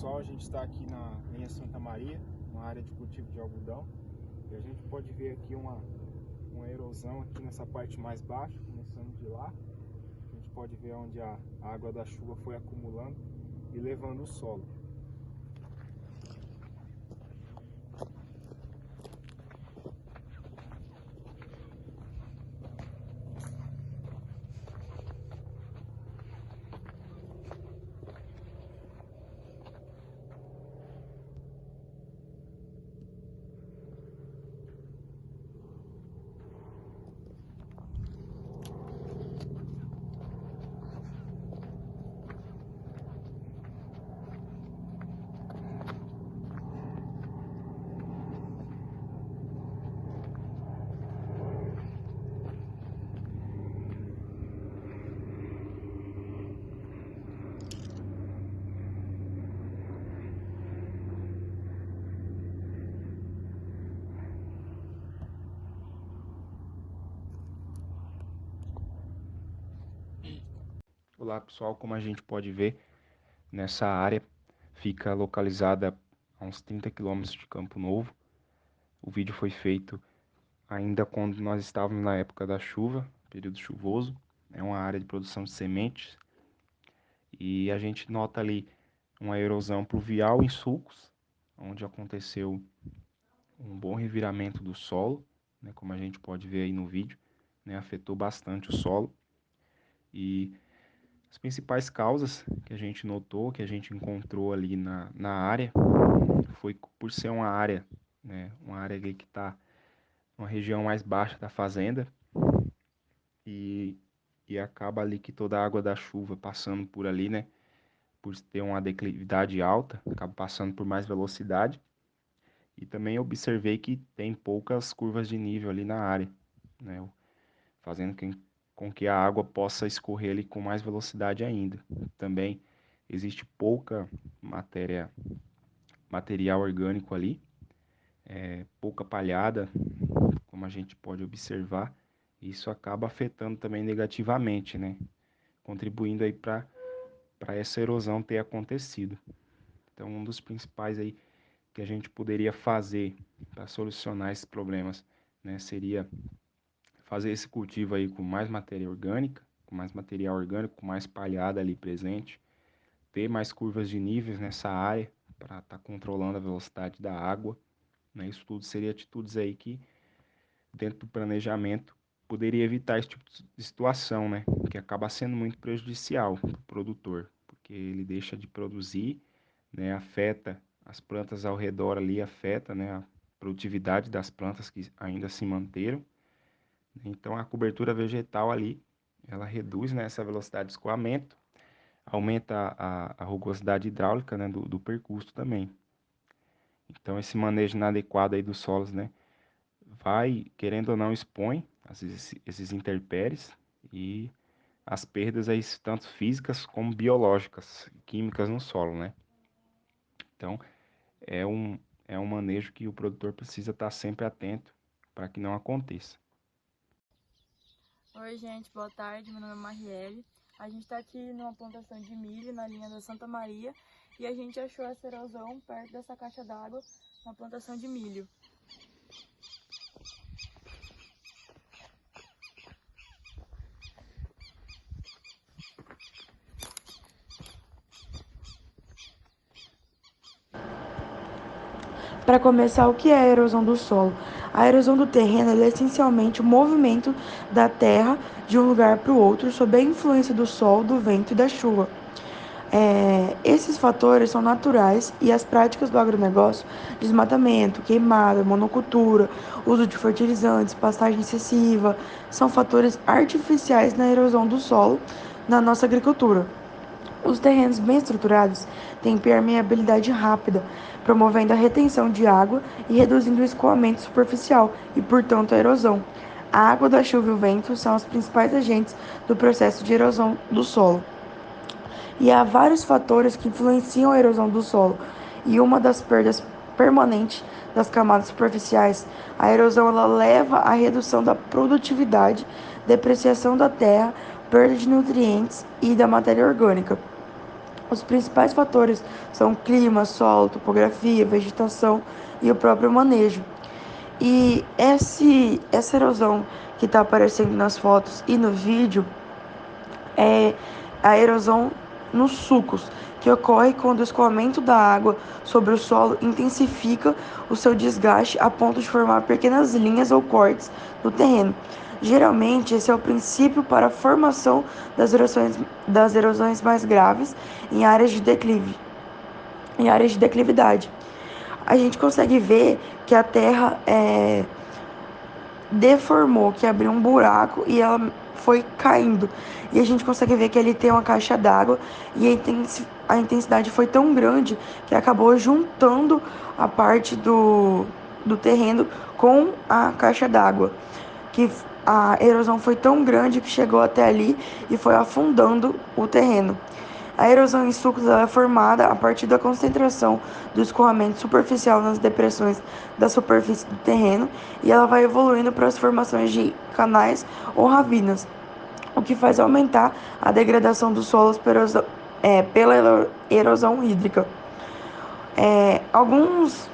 pessoal, a gente está aqui na linha Santa Maria, uma área de cultivo de algodão, e a gente pode ver aqui uma erosão aqui nessa parte mais baixa, começando de lá. A gente pode ver onde a água da chuva foi acumulando e levando o solo. Olá pessoal, como a gente pode ver, nessa área fica localizada a uns 30 quilômetros de Campo Novo. O vídeo foi feito ainda quando nós estávamos na época da chuva, período chuvoso. É uma área de produção de sementes e a gente nota ali uma erosão pluvial em sulcos, onde aconteceu um bom reviramento do solo, né, como a gente pode ver aí no vídeo, né, afetou bastante o solo. E as principais causas que a gente notou, que a gente encontrou ali na área, foi por ser uma área, né, uma área ali que está numa região mais baixa da fazenda, e acaba ali que toda a água da chuva passando por ali, né, por ter uma declividade alta, acaba passando por mais velocidade. E também observei que tem poucas curvas de nível ali na área, né, fazendo com que a água possa escorrer ali com mais velocidade ainda. Também existe pouca material orgânico ali, pouca palhada, como a gente pode observar. Isso acaba afetando também negativamente, né, contribuindo aí para essa erosão ter acontecido. Então, um dos principais aí que a gente poderia fazer para solucionar esses problemas, né, seria fazer esse cultivo aí com mais matéria orgânica, com mais material orgânico, com mais palhada ali presente, ter mais curvas de níveis nessa área para estar controlando a velocidade da água, né? Isso tudo seria atitudes aí que, dentro do planejamento, poderia evitar esse tipo de situação, né? Que acaba sendo muito prejudicial para o produtor, porque ele deixa de produzir, né? Afeta as plantas ao redor ali, afeta, né, a produtividade das plantas que ainda se manteram. Então a cobertura vegetal ali, ela reduz, né, essa velocidade de escoamento, aumenta a rugosidade hidráulica, né, do percurso também. Então esse manejo inadequado aí dos solos, né, vai, querendo ou não, expõe esses intempéries e as perdas aí, tanto físicas como biológicas, químicas no solo, né. Então é um manejo que o produtor precisa estar sempre atento para que não aconteça. Oi gente, boa tarde, meu nome é Marielle. A gente está aqui numa plantação de milho na linha da Santa Maria e a gente achou essa erosão perto dessa caixa d'água na plantação de milho. Para começar, o que é a erosão do solo? A erosão do terreno é essencialmente o movimento da terra de um lugar para o outro sob a influência do sol, do vento e da chuva. Esses fatores são naturais e as práticas do agronegócio, desmatamento, queimada, monocultura, uso de fertilizantes, pastagem excessiva, são fatores artificiais na erosão do solo na nossa agricultura. Os terrenos bem estruturados têm permeabilidade rápida, promovendo a retenção de água e reduzindo o escoamento superficial e, portanto, a erosão. A água da chuva e o vento são os principais agentes do processo de erosão do solo. E há vários fatores que influenciam a erosão do solo, e uma das perdas permanentes das camadas superficiais, a erosão ela leva à redução da produtividade, depreciação da terra, perda de nutrientes e da matéria orgânica. Os principais fatores são clima, solo, topografia, vegetação e o próprio manejo. E essa erosão que está aparecendo nas fotos e no vídeo é a erosão nos sulcos, que ocorre quando o escoamento da água sobre o solo intensifica o seu desgaste a ponto de formar pequenas linhas ou cortes no terreno. Geralmente, esse é o princípio para a formação das erosões mais graves em áreas de declividade. A gente consegue ver que a terra deformou, que abriu um buraco e ela foi caindo. E a gente consegue ver que ele tem uma caixa d'água e a intensidade foi tão grande que acabou juntando a parte do terreno com a caixa d'água. Que a erosão foi tão grande que chegou até ali e foi afundando o terreno. A erosão em sulcos é formada a partir da concentração do escoamento superficial nas depressões da superfície do terreno e ela vai evoluindo para as formações de canais ou ravinas, o que faz aumentar a degradação dos solos pela erosão hídrica. Alguns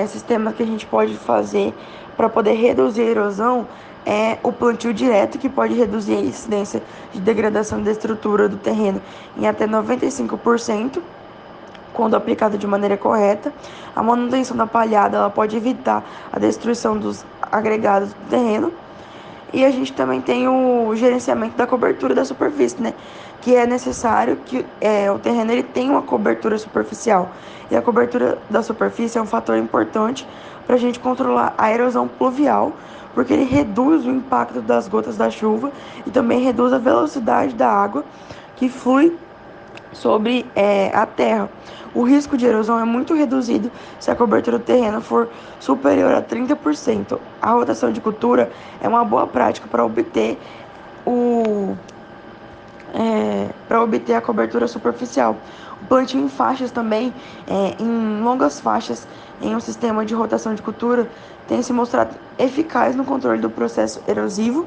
sistemas que a gente pode fazer para poder reduzir a erosão é o plantio direto, que pode reduzir a incidência de degradação da estrutura do terreno em até 95%, quando aplicado de maneira correta. A manutenção da palhada ela pode evitar a destruição dos agregados do terreno. E a gente também tem o gerenciamento da cobertura da superfície, né? Que é necessário que o terreno ele tenha uma cobertura superficial. E a cobertura da superfície é um fator importante para a gente controlar a erosão pluvial, porque ele reduz o impacto das gotas da chuva e também reduz a velocidade da água que flui sobre a terra. O risco de erosão é muito reduzido se a cobertura do terreno for superior a 30%. A rotação de cultura é uma boa prática para obter a cobertura superficial. O plantio em faixas também, em longas faixas, em um sistema de rotação de cultura, tem se mostrado eficaz no controle do processo erosivo.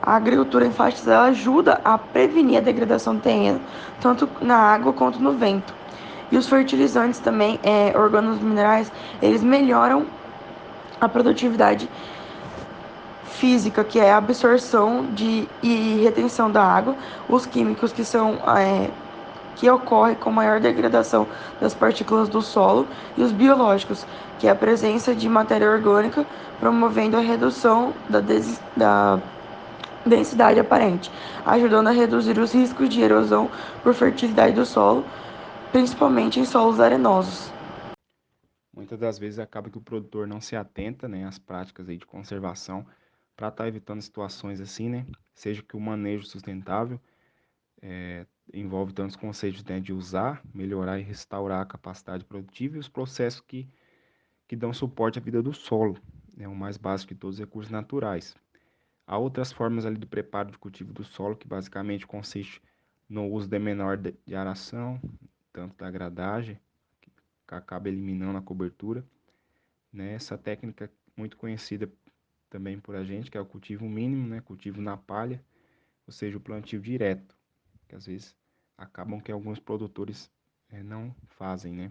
A agricultura em faixas ela ajuda a prevenir a degradação do terreno, tanto na água quanto no vento. E os fertilizantes também, orgânicos minerais, eles melhoram a produtividade física, que é a absorção e retenção da água, os químicos que ocorre com maior degradação das partículas do solo, e os biológicos, que é a presença de matéria orgânica, promovendo a redução da densidade aparente, ajudando a reduzir os riscos de erosão por fertilidade do solo, principalmente em solos arenosos. Muitas das vezes acaba que o produtor não se atenta, né, às práticas aí de conservação para estar evitando situações assim, né? Seja que o manejo sustentável envolve tantos conceitos, né, de usar, melhorar e restaurar a capacidade produtiva e os processos que dão suporte à vida do solo, né, o mais básico de todos os recursos naturais. Há outras formas ali do preparo de cultivo do solo, que basicamente consiste no uso de menor de aração, tanto da gradagem, que acaba eliminando a cobertura, né? Essa técnica muito conhecida também por a gente, que é o cultivo mínimo, né? Cultivo na palha, ou seja, o plantio direto, que às vezes acabam que alguns produtores não fazem, né?